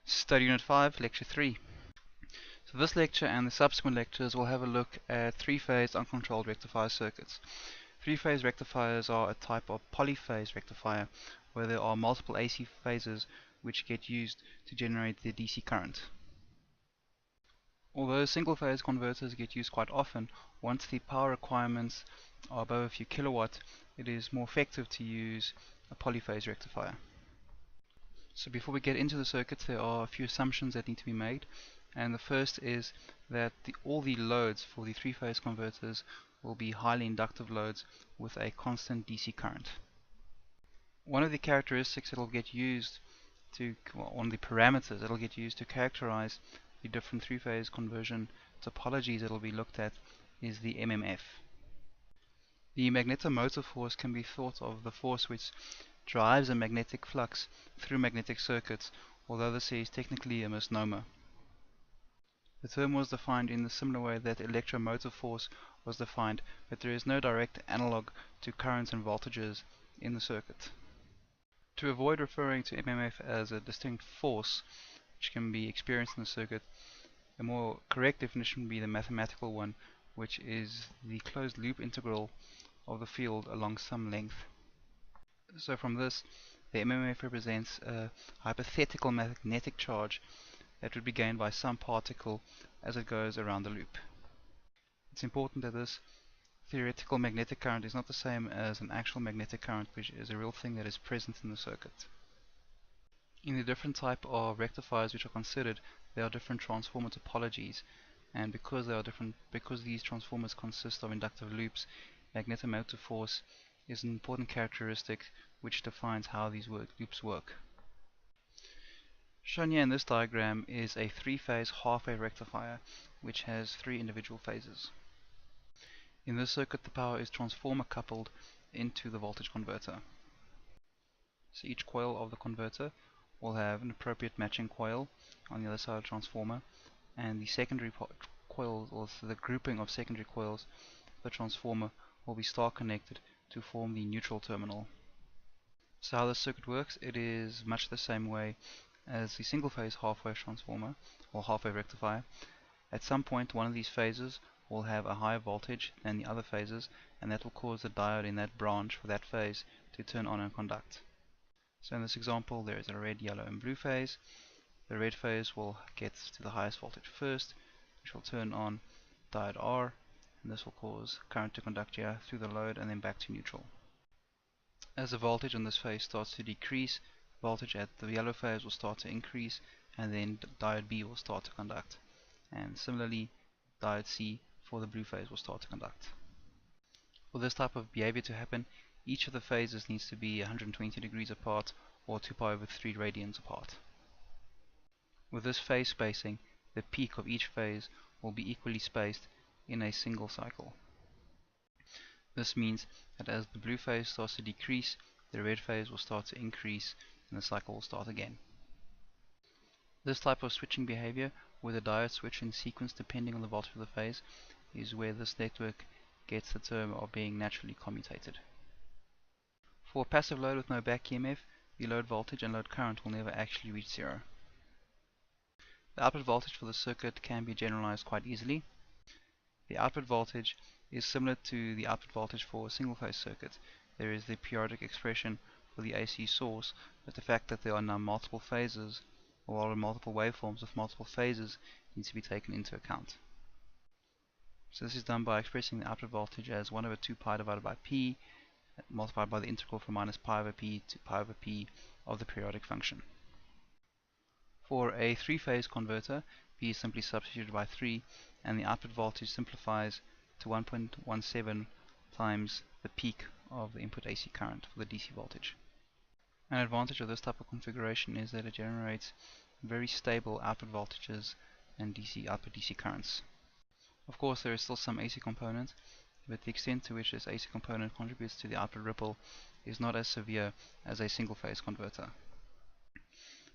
Study Unit 5, Lecture 3. So this lecture and the subsequent lectures will have a look at three-phase uncontrolled rectifier circuits. Three-phase rectifiers are a type of polyphase rectifier where there are multiple AC phases which get used to generate the DC current. Although single-phase converters get used quite often, once the power requirements are above a few kilowatt, it is more effective to use a polyphase rectifier. So before we get into the circuits, there are a few assumptions that need to be made, and the first is that all the loads for the three-phase converters will be highly inductive loads with a constant DC current. One of the characteristics that will get used one of the parameters that will get used to characterize the different three-phase conversion topologies that will be looked at is the MMF. The magnetomotive force can be thought of the force which drives a magnetic flux through magnetic circuits, although this is technically a misnomer. The term was defined in the similar way that electromotive force was defined, but there is no direct analog to currents and voltages in the circuit. To avoid referring to MMF as a distinct force which can be experienced in the circuit, a more correct definition would be the mathematical one, which is the closed loop integral of the field along some length. So from this, the MMF represents a hypothetical magnetic charge that would be gained by some particle as it goes around the loop. It's important that this theoretical magnetic current is not the same as an actual magnetic current, which is a real thing that is present in the circuit. In the different type of rectifiers which are considered, there are different transformer topologies, and because these transformers consist of inductive loops, magnetomotive force is an important characteristic which defines how these loops work. Shown here in this diagram is a three-phase half-wave rectifier which has three individual phases. In this circuit, the power is transformer coupled into the voltage converter. So each coil of the converter will have an appropriate matching coil on the other side of the transformer, and the secondary coils, or the grouping of secondary coils of the transformer, will be star connected to form the neutral terminal. So how this circuit works, it is much the same way as the single-phase half-wave transformer or half-wave rectifier. At some point, one of these phases will have a higher voltage than the other phases, and that will cause the diode in that branch for that phase to turn on and conduct. So in this example, there is a red, yellow, and blue phase. The red phase will get to the highest voltage first, which will turn on diode R, and this will cause current to conduct here through the load and then back to neutral. As the voltage on this phase starts to decrease, voltage at the yellow phase will start to increase, and then diode B will start to conduct. And similarly, diode C for the blue phase will start to conduct. For this type of behavior to happen, each of the phases needs to be 120 degrees apart, or 2 pi over 3 radians apart. With this phase spacing, the peak of each phase will be equally spaced in a single cycle. This means that as the blue phase starts to decrease, the red phase will start to increase, and the cycle will start again. This type of switching behavior, where the diodes switch in sequence depending on the voltage of the phase, is where this network gets the term of being naturally commutated. For a passive load with no back EMF, the load voltage and load current will never actually reach zero. The output voltage for the circuit can be generalized quite easily. The output voltage is similar to the output voltage for a single-phase circuit. There is the periodic expression for the AC source, but the fact that there are now multiple phases, or multiple waveforms with multiple phases, needs to be taken into account. So this is done by expressing the output voltage as 1 over 2 pi divided by p, multiplied by the integral from minus pi over p to pi over p of the periodic function. For a three-phase converter, p is simply substituted by 3, and the output voltage simplifies to 1.17 times the peak of the input AC current for the DC voltage. An advantage of this type of configuration is that it generates very stable output voltages and output DC currents. Of course, there is still some AC component, but the extent to which this AC component contributes to the output ripple is not as severe as a single-phase converter.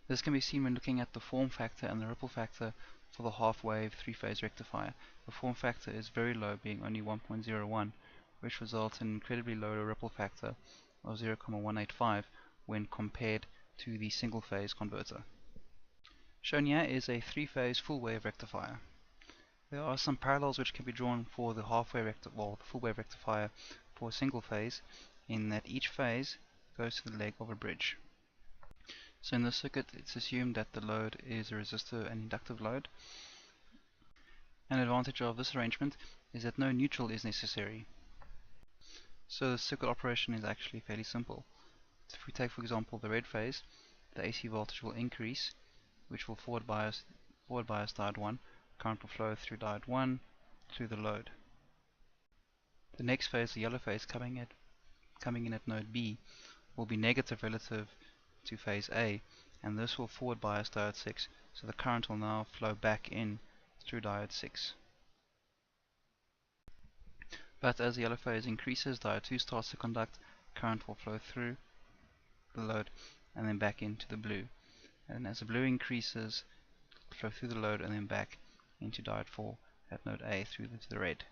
This can be seen when looking at the form factor and the ripple factor for the half-wave three-phase rectifier. The form factor is very low, being only 1.01, which results in incredibly low ripple factor of 0.185 when compared to the single-phase converter. Shown here is a three-phase full-wave rectifier. There are some parallels which can be drawn for the the full-wave rectifier for a single phase, in that each phase goes to the leg of a bridge. So in this circuit, it's assumed that the load is a resistor and inductive load. An advantage of this arrangement is that no neutral is necessary. So the circuit operation is actually fairly simple. If we take, for example, the red phase, the AC voltage will increase, which will forward bias diode 1. Current will flow through diode 1 through the load. The next phase, the yellow phase, coming in at node B, will be negative relative to phase A, and this will forward bias diode 6, so the current will now flow back in through diode 6. But as the yellow phase increases, diode 2 starts to conduct, current will flow through the load and then back into the blue. And as the blue increases, flow through the load and then back into diode 4 at node A through the red.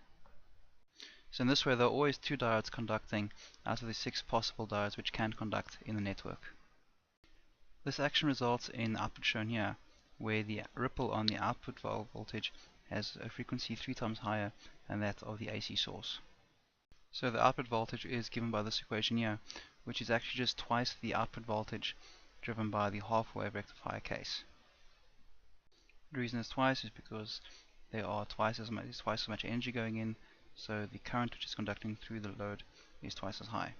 So in this way, there are always two diodes conducting out of the 6 possible diodes which can conduct in the network. This action results in the output shown here, where the ripple on the output voltage has a frequency 3 times higher than that of the AC source. So the output voltage is given by this equation here, which is actually just twice the output voltage driven by the half-wave rectifier case. The reason it's twice is because there are twice as much energy going in, so the current which is conducting through the load is twice as high.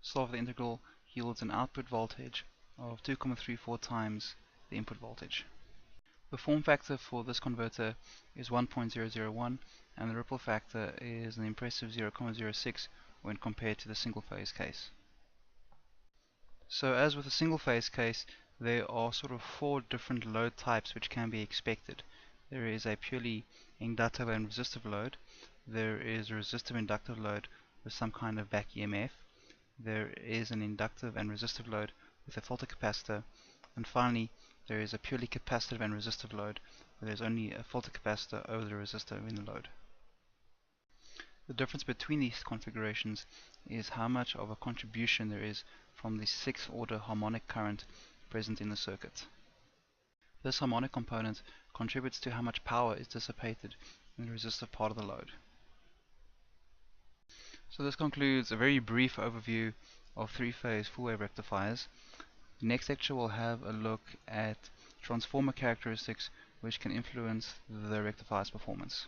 Solve the integral yields an output voltage of 2.34 times the input voltage. The form factor for this converter is 1.001, and the ripple factor is an impressive 0.06 when compared to the single phase case. So as with the single phase case, there are sort of 4 different load types which can be expected. There is a purely inductive and resistive load. There is a resistive inductive load with some kind of back EMF. There is an inductive and resistive load with a filter capacitor. And finally, there is a purely capacitive and resistive load where there's only a filter capacitor over the resistor in the load. The difference between these configurations is how much of a contribution there is from the 6th order harmonic current present in the circuit. This harmonic component contributes to how much power is dissipated in the resistive part of the load. So this concludes a very brief overview of three-phase full-wave rectifiers. The next lecture will have a look at transformer characteristics which can influence the rectifier's performance.